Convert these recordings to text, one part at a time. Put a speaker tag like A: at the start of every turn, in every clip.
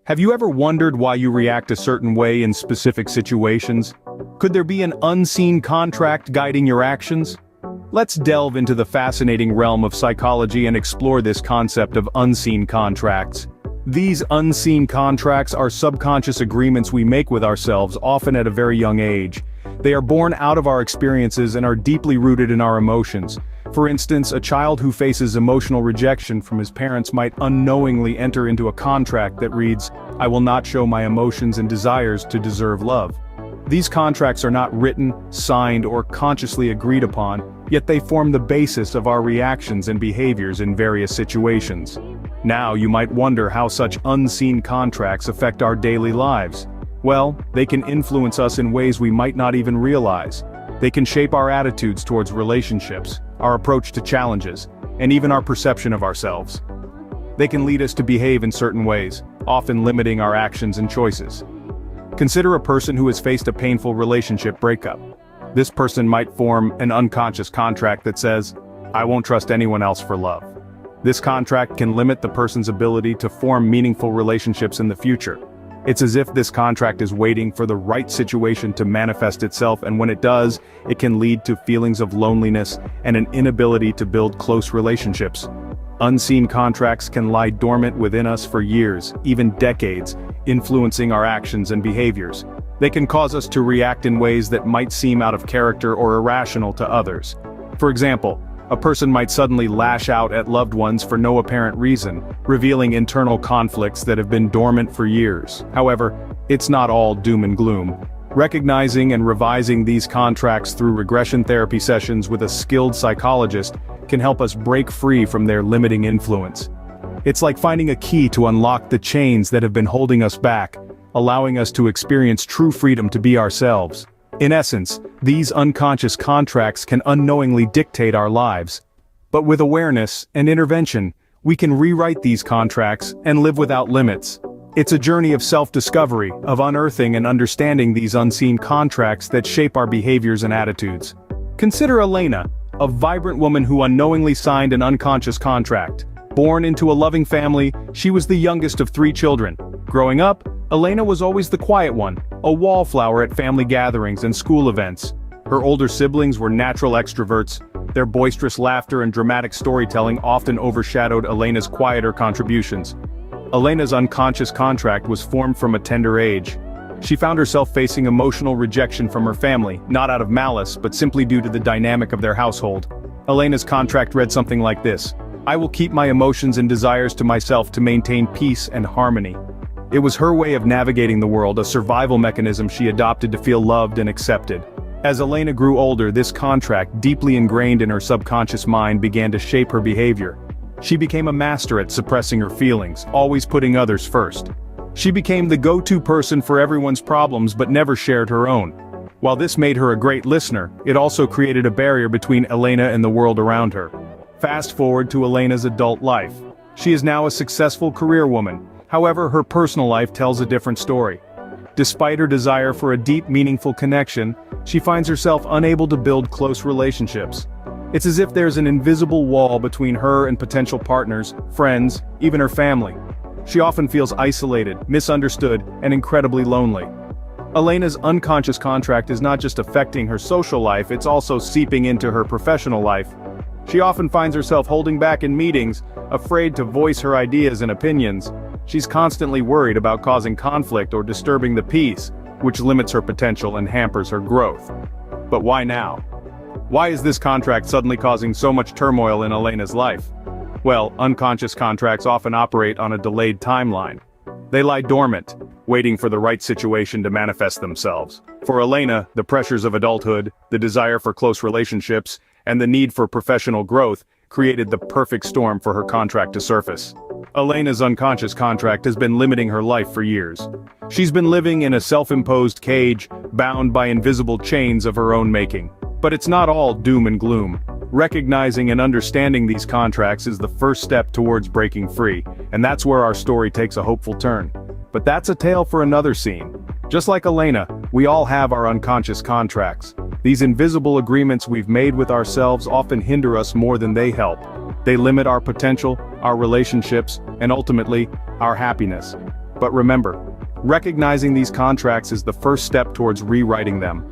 A: Have you ever wondered why you react a certain way in specific situations? Could there be an unseen contract guiding your actions? Let's delve into the fascinating realm of psychology and explore this concept of unseen contracts. These unseen contracts are subconscious agreements we make with ourselves, often at a very young age. They are born out of our experiences and are deeply rooted in our emotions. For instance, a child who faces emotional rejection from his parents might unknowingly enter into a contract that reads, "I will not show my emotions and desires to deserve love." These contracts are not written, signed, or consciously agreed upon, yet they form the basis of our reactions and behaviors in various situations. Now you might wonder how such unseen contracts affect our daily lives. Well, they can influence us in ways we might not even realize. They can shape our attitudes towards relationships, our approach to challenges, and even our perception of ourselves. They can lead us to behave in certain ways, often limiting our actions and choices. Consider a person who has faced a painful relationship breakup. This person might form an unconscious contract that says, "I won't trust anyone else for love." This contract can limit the person's ability to form meaningful relationships in the future. It's as if this contract is waiting for the right situation to manifest itself, and when it does, it can lead to feelings of loneliness and an inability to build close relationships. Unseen contracts can lie dormant within us for years, even decades, influencing our actions and behaviors. They can cause us to react in ways that might seem out of character or irrational to others. For example, a person might suddenly lash out at loved ones for no apparent reason, revealing internal conflicts that have been dormant for years. However, it's not all doom and gloom. Recognizing and revising these contracts through regression therapy sessions with a skilled psychologist can help us break free from their limiting influence. It's like finding a key to unlock the chains that have been holding us back, allowing us to experience true freedom to be ourselves. In essence, these unconscious contracts can unknowingly dictate our lives. But with awareness and intervention, we can rewrite these contracts and live without limits. It's a journey of self-discovery, of unearthing and understanding these unseen contracts that shape our behaviors and attitudes. Consider Elena, a vibrant woman who unknowingly signed an unconscious contract. Born into a loving family, she was the youngest of 3 children. Growing up, Elena was always the quiet one, a wallflower at family gatherings and school events. Her older siblings were natural extroverts. Their boisterous laughter and dramatic storytelling often overshadowed Elena's quieter contributions. Elena's unconscious contract was formed from a tender age. She found herself facing emotional rejection from her family, not out of malice, but simply due to the dynamic of their household. Elena's contract read something like this: "I will keep my emotions and desires to myself to maintain peace and harmony." It was her way of navigating the world, a survival mechanism she adopted to feel loved and accepted. As Elena grew older, this contract, deeply ingrained in her subconscious mind, began to shape her behavior. She became a master at suppressing her feelings, always putting others first. She became the go-to person for everyone's problems but never shared her own. While this made her a great listener, it also created a barrier between Elena and the world around her. Fast forward to Elena's adult life. She is now a successful career woman. However, her personal life tells a different story. Despite her desire for a deep, meaningful connection, she finds herself unable to build close relationships. It's as if there's an invisible wall between her and potential partners, friends, even her family. She often feels isolated, misunderstood, and incredibly lonely. Elena's unconscious contract is not just affecting her social life, it's also seeping into her professional life. She often finds herself holding back in meetings, afraid to voice her ideas and opinions. She's constantly worried about causing conflict or disturbing the peace, which limits her potential and hampers her growth. But why now? Why is this contract suddenly causing so much turmoil in Elena's life? Well, unconscious contracts often operate on a delayed timeline. They lie dormant, waiting for the right situation to manifest themselves. For Elena, the pressures of adulthood, the desire for close relationships, and the need for professional growth created the perfect storm for her contract to surface. Elena's unconscious contract has been limiting her life for years. She's been living in a self-imposed cage, bound by invisible chains of her own making. But it's not all doom and gloom. Recognizing and understanding these contracts is the first step towards breaking free, and that's where our story takes a hopeful turn. But that's a tale for another scene. Just like Elena, we all have our unconscious contracts. These invisible agreements we've made with ourselves often hinder us more than they help. They limit our potential, our relationships, and ultimately, our happiness. But remember, recognizing these contracts is the first step towards rewriting them.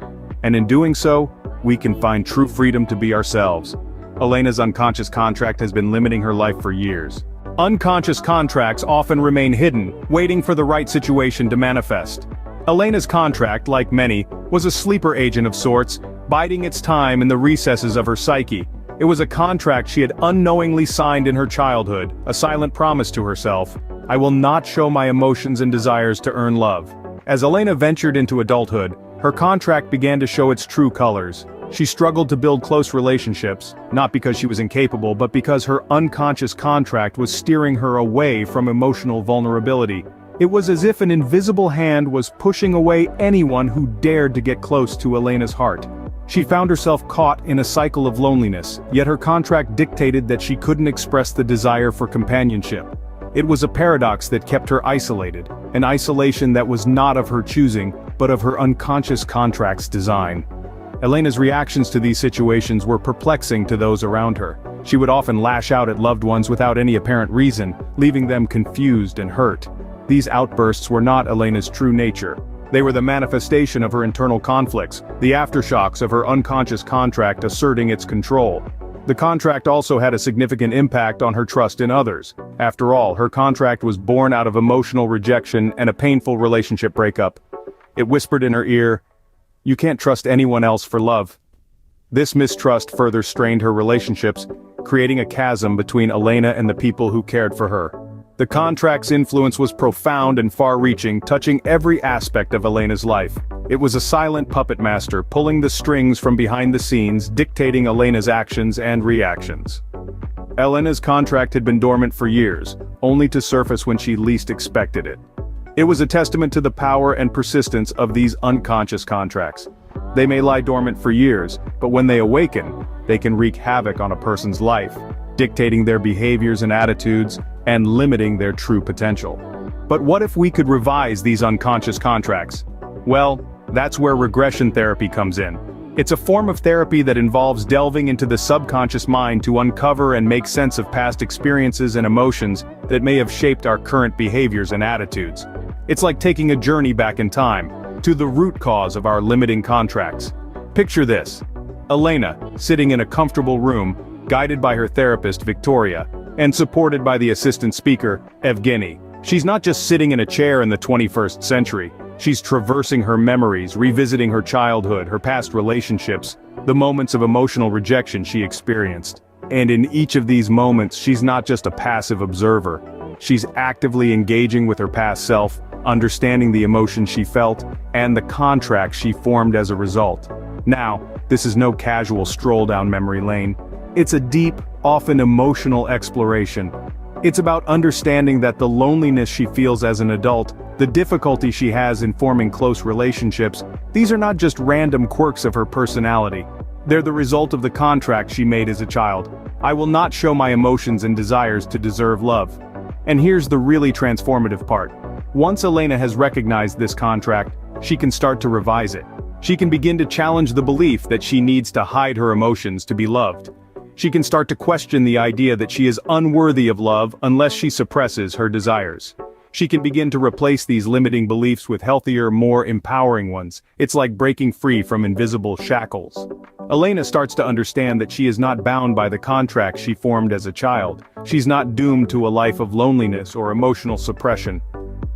A: And in doing so, we can find true freedom to be ourselves. Elena's unconscious contract has been limiting her life for years. Unconscious contracts often remain hidden, waiting for the right situation to manifest. Elena's contract, like many, was a sleeper agent of sorts, biding its time in the recesses of her psyche. It was a contract she had unknowingly signed in her childhood, a silent promise to herself: I will not show my emotions and desires to earn love. As Elena ventured into adulthood, her contract began to show its true colors. She struggled to build close relationships, not because she was incapable but because her unconscious contract was steering her away from emotional vulnerability. It was as if an invisible hand was pushing away anyone who dared to get close to Elena's heart. She found herself caught in a cycle of loneliness, yet her contract dictated that she couldn't express the desire for companionship. It was a paradox that kept her isolated, an isolation that was not of her choosing, but of her unconscious contract's design. Elena's reactions to these situations were perplexing to those around her. She would often lash out at loved ones without any apparent reason, leaving them confused and hurt. These outbursts were not Elena's true nature. They were the manifestation of her internal conflicts, the aftershocks of her unconscious contract asserting its control. The contract also had a significant impact on her trust in others. After all, her contract was born out of emotional rejection and a painful relationship breakup. It whispered in her ear, "You can't trust anyone else for love." This mistrust further strained her relationships, creating a chasm between Elena and the people who cared for her. The contract's influence was profound and far-reaching, touching every aspect of Elena's life. It was a silent puppet master, pulling the strings from behind the scenes, dictating Elena's actions and reactions. Elena's contract had been dormant for years, only to surface when she least expected it. It was a testament to the power and persistence of these unconscious contracts. They may lie dormant for years, but when they awaken, they can wreak havoc on a person's life, dictating their behaviors and attitudes, and limiting their true potential. But what if we could revise these unconscious contracts? Well, that's where regression therapy comes in. It's a form of therapy that involves delving into the subconscious mind to uncover and make sense of past experiences and emotions that may have shaped our current behaviors and attitudes. It's like taking a journey back in time, to the root cause of our limiting contracts. Picture this: Elena, sitting in a comfortable room, guided by her therapist Victoria, and supported by the assistant speaker, Evgeny. She's not just sitting in a chair in the 21st century, she's traversing her memories, revisiting her childhood, her past relationships, the moments of emotional rejection she experienced. And in each of these moments, she's not just a passive observer. She's actively engaging with her past self, understanding the emotions she felt, and the contract she formed as a result. Now, this is no casual stroll down memory lane. It's a deep, often emotional exploration. It's about understanding that the loneliness she feels as an adult, the difficulty she has in forming close relationships, these are not just random quirks of her personality. They're the result of the contract she made as a child. I will not show my emotions and desires to deserve love. And here's the really transformative part. Once Elena has recognized this contract, she can start to revise it. She can begin to challenge the belief that she needs to hide her emotions to be loved. She can start to question the idea that she is unworthy of love unless she suppresses her desires. She can begin to replace these limiting beliefs with healthier, more empowering ones. It's like breaking free from invisible shackles. Elena starts to understand that she is not bound by the contract she formed as a child. She's not doomed to a life of loneliness or emotional suppression.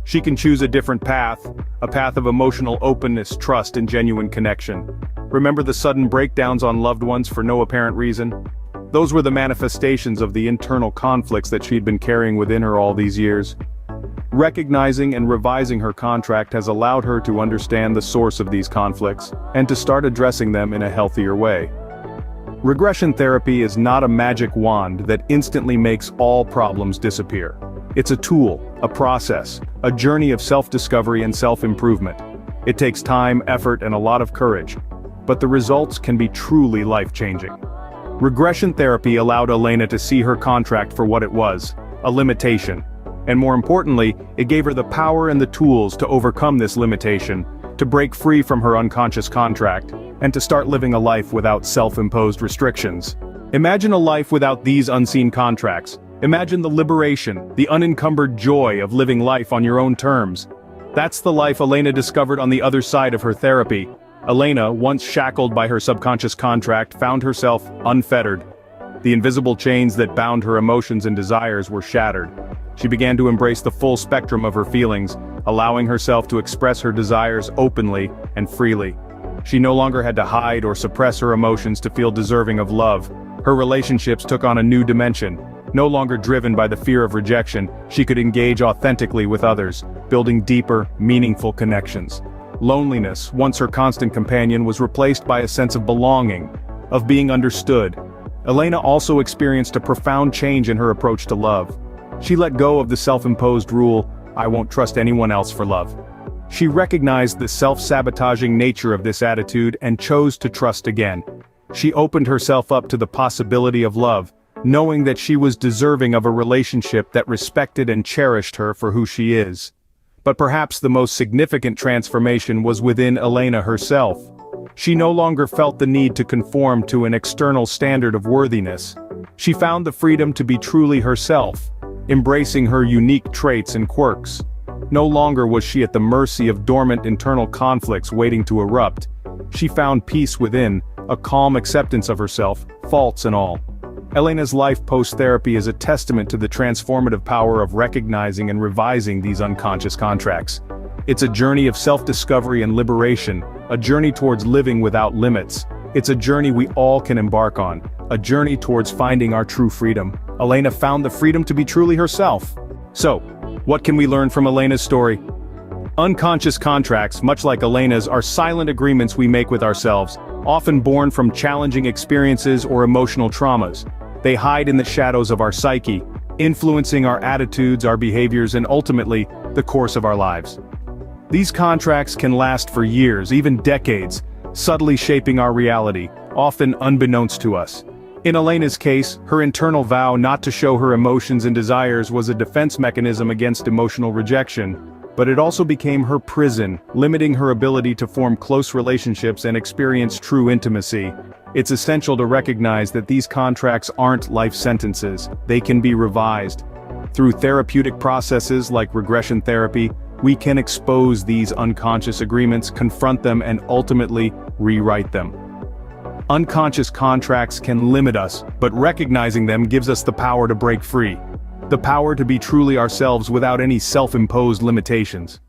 A: She can choose a different path, a path of emotional openness, trust, and genuine connection. Remember the sudden breakdowns on loved ones for no apparent reason? Those were the manifestations of the internal conflicts that she'd been carrying within her all these years. Recognizing and revising her contract has allowed her to understand the source of these conflicts, and to start addressing them in a healthier way. Regression therapy is not a magic wand that instantly makes all problems disappear. It's a tool, a process, a journey of self-discovery and self-improvement. It takes time, effort, and a lot of courage, but the results can be truly life-changing. Regression therapy allowed Elena to see her contract for what it was, a limitation. And more importantly, it gave her the power and the tools to overcome this limitation, to break free from her unconscious contract, and to start living a life without self-imposed restrictions. Imagine a life without these unseen contracts, Imagine the liberation, the unencumbered joy of living life on your own terms. That's the life Elena discovered on the other side of her therapy. Elena, once shackled by her subconscious contract, found herself unfettered. The invisible chains that bound her emotions and desires were shattered. She began to embrace the full spectrum of her feelings, allowing herself to express her desires openly and freely. She no longer had to hide or suppress her emotions to feel deserving of love. Her relationships took on a new dimension. No longer driven by the fear of rejection, she could engage authentically with others, building deeper, meaningful connections. Loneliness, once her constant companion, was replaced by a sense of belonging, of being understood. Elena also experienced a profound change in her approach to love. She let go of the self-imposed rule, "I won't trust anyone else for love." She recognized the self-sabotaging nature of this attitude and chose to trust again. She opened herself up to the possibility of love, knowing that she was deserving of a relationship that respected and cherished her for who she is. But perhaps the most significant transformation was within Elena herself. She no longer felt the need to conform to an external standard of worthiness. She found the freedom to be truly herself, embracing her unique traits and quirks. No longer was she at the mercy of dormant internal conflicts waiting to erupt. She found peace within, a calm acceptance of herself, faults and all. Elena's life post-therapy is a testament to the transformative power of recognizing and revising these unconscious contracts. It's a journey of self-discovery and liberation, a journey towards living without limits. It's a journey we all can embark on, a journey towards finding our true freedom. Elena found the freedom to be truly herself. So, what can we learn from Elena's story? Unconscious contracts, much like Elena's, are silent agreements we make with ourselves, often born from challenging experiences or emotional traumas. They hide in the shadows of our psyche, influencing our attitudes, our behaviors, and ultimately, the course of our lives. These contracts can last for years, even decades, subtly shaping our reality, often unbeknownst to us. In Elena's case, her internal vow not to show her emotions and desires was a defense mechanism against emotional rejection, but it also became her prison, limiting her ability to form close relationships and experience true intimacy. It's essential to recognize that these contracts aren't life sentences, they can be revised. Through therapeutic processes like regression therapy, we can expose these unconscious agreements, confront them, and ultimately rewrite them. Unconscious contracts can limit us, but recognizing them gives us the power to break free. The power to be truly ourselves without any self-imposed limitations.